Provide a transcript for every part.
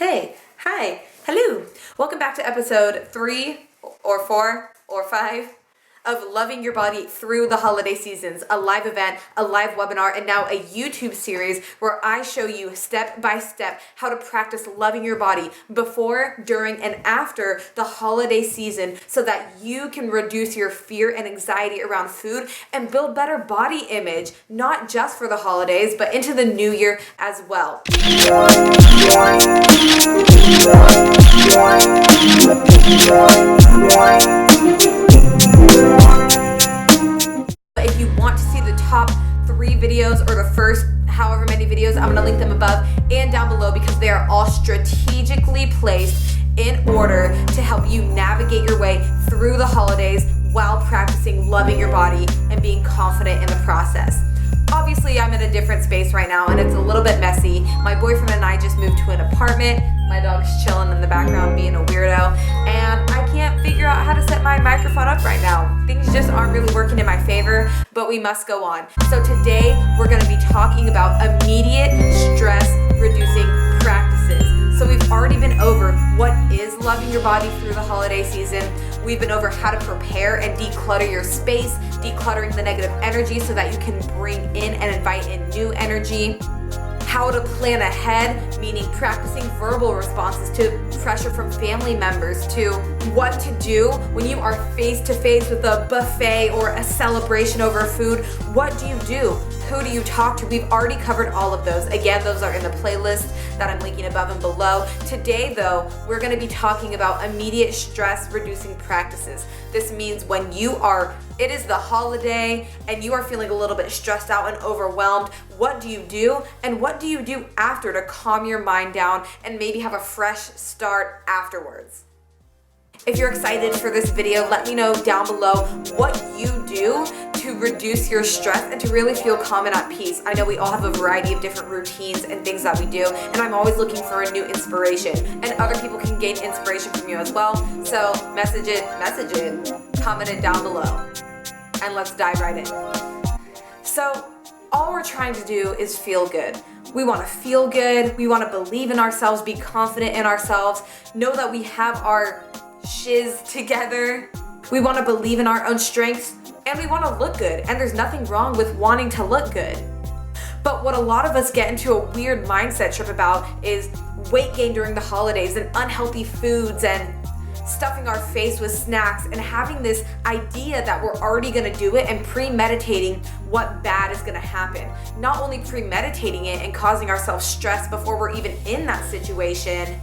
Hey, hi, hello. Welcome back to episode 3 or 4 or 5 of Loving Your Body Through the Holiday Seasons, a live event, a live webinar, and now a YouTube series where I show you step by step how to practice loving your body before, during, and after the holiday season so that you can reduce your fear and anxiety around food and build better body image, not just for the holidays, but into the new year as well. If you want to see the top 3 videos or the first however many videos, I'm going to link them above and down below because they are all strategically placed in order to help you navigate your way through the holidays while practicing loving your body and being confident in the process. Obviously, I'm in a different space right now and it's a little bit messy. My boyfriend and I just moved to an apartment. My dog's chilling in the background being a weirdo, and I can't figure out how to set my microphone up right now. Things just aren't really working in my favor, but we must go on. So today, we're gonna be talking about immediate stress reducing practices. So we've already been over what is loving your body through the holiday season. We've been over how to prepare and declutter your space, decluttering the negative energy so that you can bring in and invite in new energy. How to plan ahead, meaning practicing verbal responses to pressure from family members, to what to do when you are face to face with a buffet or a celebration over food. What do you do? Who do you talk to? We've already covered all of those. Again, those are in the playlist that I'm linking above and below. Today, though, we're going to be talking about immediate stress reducing practices. This means when it is the holiday and you are feeling a little bit stressed out and overwhelmed, what do you do? And what do you do after to calm your mind down and maybe have a fresh start afterwards? If you're excited for this video, let me know down below what you do to reduce your stress and to really feel calm and at peace. I know we all have a variety of different routines and things that we do, and I'm always looking for a new inspiration. And other people can gain inspiration from you as well. So message it, comment it down below, and let's dive right in. So all we're trying to do is feel good. We want to feel good. We want to believe in ourselves, be confident in ourselves, know that we have our shiz together. We want to believe in our own strengths, and we want to look good, and there's nothing wrong with wanting to look good. But what a lot of us get into a weird mindset trip about is weight gain during the holidays and unhealthy foods and stuffing our face with snacks and having this idea that we're already going to do it and premeditating what bad is going to happen. Not only premeditating it and causing ourselves stress before we're even in that situation,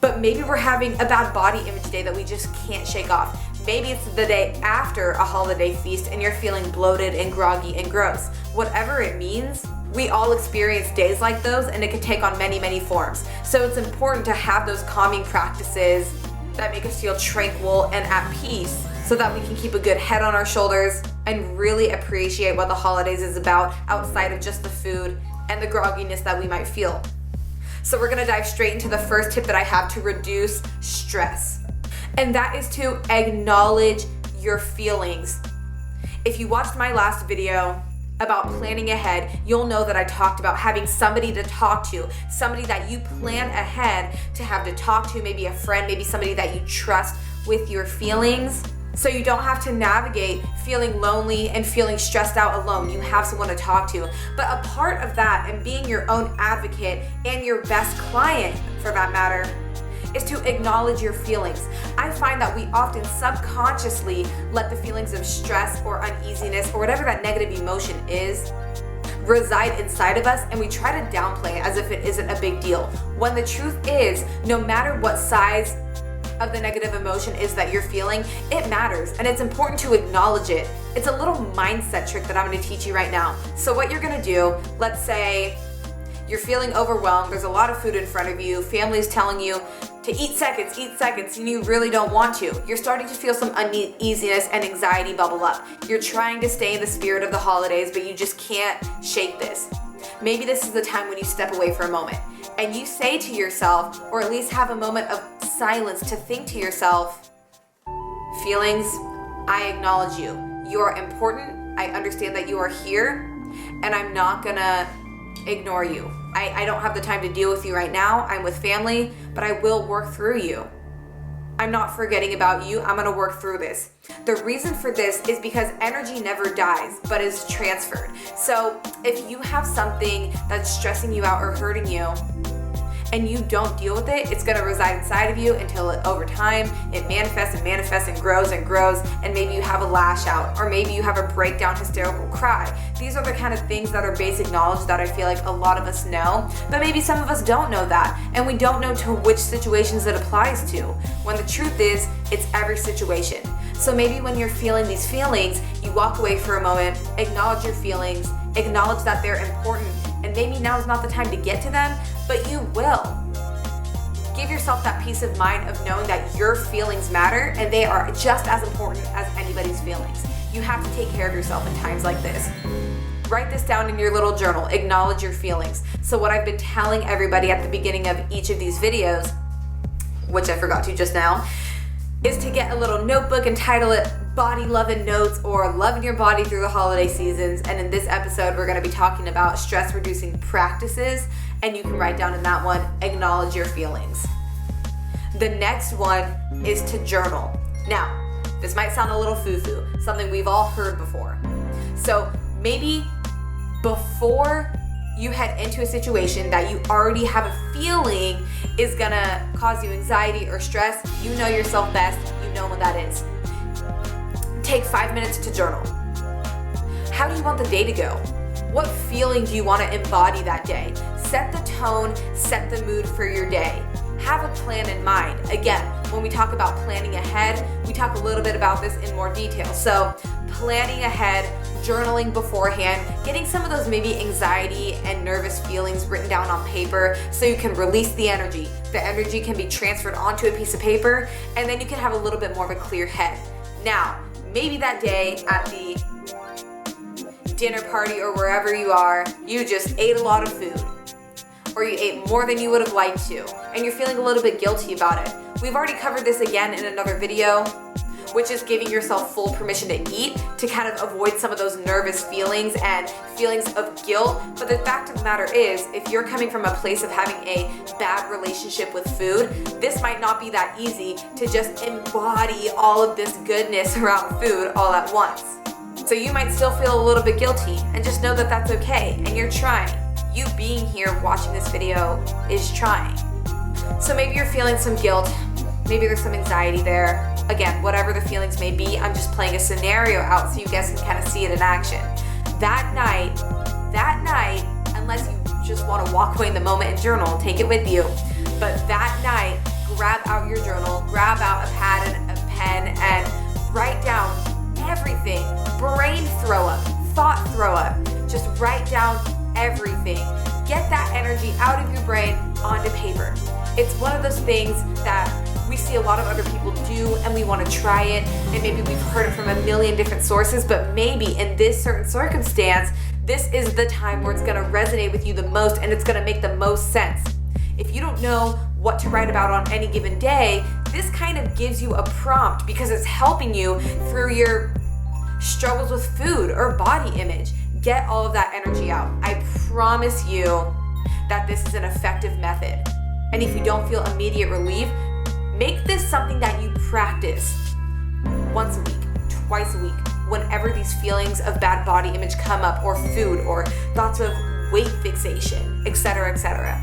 but maybe we're having a bad body image day that we just can't shake off. Maybe it's the day after a holiday feast and you're feeling bloated and groggy and gross. Whatever it means, we all experience days like those, and it can take on many, many forms. So it's important to have those calming practices that make us feel tranquil and at peace so that we can keep a good head on our shoulders and really appreciate what the holidays is about outside of just the food and the grogginess that we might feel. So we're gonna dive straight into the first tip that I have to reduce stress. And that is to acknowledge your feelings. If you watched my last video about planning ahead, you'll know that I talked about having somebody to talk to, somebody that you plan ahead to have to talk to, maybe a friend, maybe somebody that you trust with your feelings. So you don't have to navigate feeling lonely and feeling stressed out alone. You have someone to talk to. But a part of that and being your own advocate and your best client, for that matter, is to acknowledge your feelings. I find that we often subconsciously let the feelings of stress or uneasiness or whatever that negative emotion is reside inside of us, and we try to downplay it as if it isn't a big deal. When the truth is, no matter what size of the negative emotion is that you're feeling, it matters, and it's important to acknowledge it. It's a little mindset trick that I'm going to teach you right now. So what you're going to do, let's say you're feeling overwhelmed, there's a lot of food in front of you, family's telling you to eat seconds, and you really don't want to. You're starting to feel some uneasiness and anxiety bubble up. You're trying to stay in the spirit of the holidays, but you just can't shake this. Maybe this is the time when you step away for a moment and you say to yourself, or at least have a moment of silence to think to yourself, feelings, I acknowledge you. You are important. I understand that you are here, and I'm not gonna ignore you. I don't have the time to deal with you right now. I'm with family, but I will work through you. I'm not forgetting about you. I'm going to work through this. The reason for this is because energy never dies, but is transferred. So if you have something that's stressing you out or hurting you, and you don't deal with it, it's going to reside inside of you until over time it manifests and grows, and maybe you have a lash out, or maybe you have a breakdown hysterical cry. These are the kind of things that are basic knowledge that I feel like a lot of us know, but maybe some of us don't know that, and we don't know to which situations it applies to, when the truth is, it's every situation. So maybe when you're feeling these feelings, you walk away for a moment, acknowledge your feelings, acknowledge that they're important, and maybe now is not the time to get to them, but you will. Give yourself that peace of mind of knowing that your feelings matter and they are just as important as anybody's feelings. You have to take care of yourself in times like this. Write this down in your little journal. Acknowledge your feelings. So what I've been telling everybody at the beginning of each of these videos, which I forgot to just now, is to get a little notebook and title it Body Loving Notes or Loving Your Body Through the Holiday Seasons. And in this episode, we're going to be talking about stress reducing practices. And you can write down in that one, acknowledge your feelings. The next one is to journal. Now, this might sound a little foo-foo, something we've all heard before. So maybe before you head into a situation that you already have a feeling is gonna cause you anxiety or stress, you know yourself best, you know what that is. Take 5 minutes to journal. How do you want the day to go? What feeling do you want to embody that day? Set the tone, set the mood for your day. Have a plan in mind. Again, when we talk about planning ahead, we talk a little bit about this in more detail. So planning ahead, journaling beforehand, getting some of those maybe anxiety and nervous feelings written down on paper so you can release the energy. The energy can be transferred onto a piece of paper, and then you can have a little bit more of a clear head. Now, maybe that day at the dinner party or wherever you are, you just ate a lot of food, or you ate more than you would have liked to, and you're feeling a little bit guilty about it. We've already covered this again in another video, which is giving yourself full permission to eat to kind of avoid some of those nervous feelings and feelings of guilt. But the fact of the matter is, if you're coming from a place of having a bad relationship with food, this might not be that easy to just embody all of this goodness around food all at once. So you might still feel a little bit guilty, and just know that that's okay, and you're trying. You being here watching this video is trying. So maybe you're feeling some guilt, maybe there's some anxiety there. Again, whatever the feelings may be, I'm just playing a scenario out so you guys can kind of see it in action. That night, unless you just want to walk away in the moment and journal, take it with you. But that night, grab out your journal, grab out a pad and a pen, and write down everything. Brain throw up, thought throw up. Just write down everything. Get that energy out of your brain onto paper. It's one of those things that we see a lot of other people do, and we want to try it, and maybe we've heard it from a million different sources, but maybe in this certain circumstance, this is the time where it's going to resonate with you the most, and it's going to make the most sense. If you don't know what to write about on any given day, this kind of gives you a prompt because it's helping you through your struggles with food or body image. Get all of that energy out. I promise you that this is an effective method. And if you don't feel immediate relief, make this something that you practice once a week, twice a week, whenever these feelings of bad body image come up, or food, or thoughts of weight fixation, etc., etc.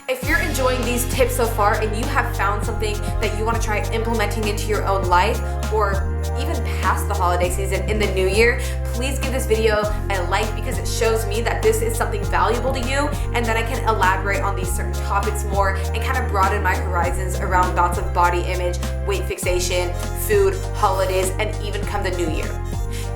If you're enjoying these tips so far and you have found something that you want to try implementing into your own life, or even past the holiday season in the new year, please give this video a like, because it shows me that this is something valuable to you, and then I can elaborate on these certain topics more and kind of broaden my horizons around thoughts of body image, weight fixation, food, holidays, and even come the new year.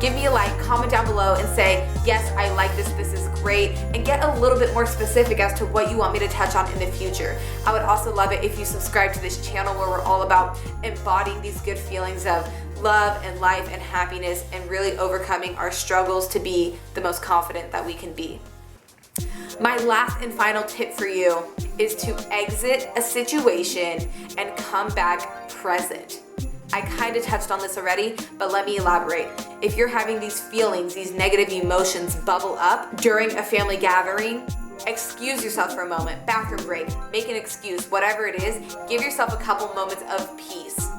Give me a like, comment down below and say, yes, I like this is great, and get a little bit more specific as to what you want me to touch on in the future. I would also love it if you subscribe to this channel where we're all about embodying these good feelings of love and life and happiness, and really overcoming our struggles to be the most confident that we can be. My last and final tip for you is to exit a situation and come back present. I kind of touched on this already, but let me elaborate. If you're having these feelings, these negative emotions bubble up during a family gathering, excuse yourself for a moment, bathroom break, make an excuse, whatever it is, give yourself a couple moments of peace.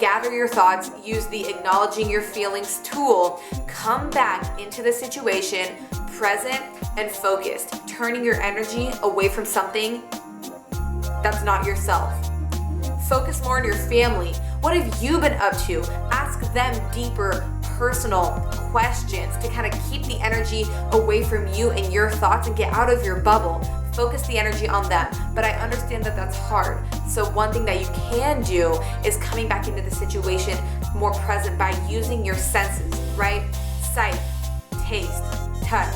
Gather your thoughts, use the acknowledging your feelings tool, come back into the situation, present and focused, turning your energy away from something that's not yourself. Focus more on your family. What have you been up to? Ask them deeper, personal questions to kind of keep the energy away from you and your thoughts and get out of your bubble. Focus the energy on them. But I understand that that's hard. So one thing that you can do is coming back into the situation more present by using your senses, right? Sight, taste, touch,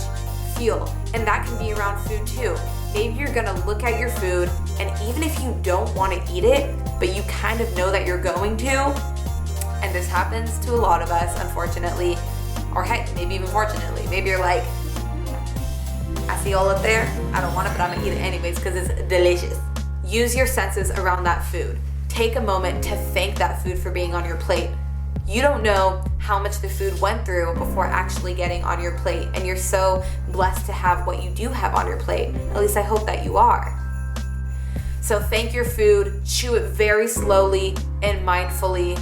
feel. And that can be around food too. Maybe you're gonna look at your food, and even if you don't want to eat it, but you kind of know that you're going to, and this happens to a lot of us, unfortunately, or heck, maybe even fortunately. Maybe you're like, I see all up there, I don't want it, but I'm gonna eat it anyways because it's delicious. Use your senses around that food. Take a moment to thank that food for being on your plate. You don't know how much the food went through before actually getting on your plate, and you're so blessed to have what you do have on your plate. At least I hope that you are. So thank your food, chew it very slowly and mindfully.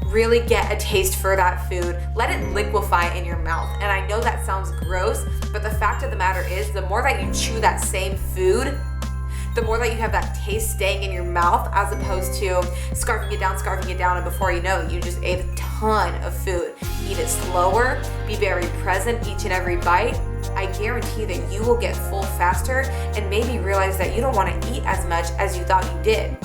Really get a taste for that food. Let it liquefy in your mouth. And I know that sounds gross, but the fact of the matter is, the more that you chew that same food, the more that you have that taste staying in your mouth, as opposed to scarfing it down, and before you know it, you just ate a ton of food. Eat it slower, be very present each and every bite. I guarantee that you will get full faster and maybe realize that you don't want to eat as much as you thought you did.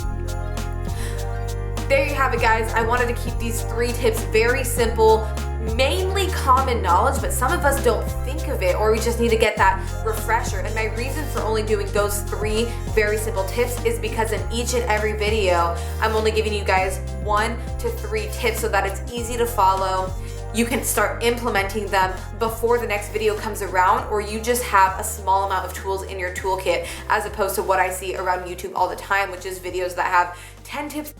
There you have it, guys. I wanted to keep these 3 tips very simple, mainly common knowledge, but some of us don't think of it, or we just need to get that refresher. And my reason for only doing those 3 very simple tips is because in each and every video, I'm only giving you guys 1 to 3 tips so that it's easy to follow. You can start implementing them before the next video comes around, or you just have a small amount of tools in your toolkit, as opposed to what I see around YouTube all the time, which is videos that have 10 tips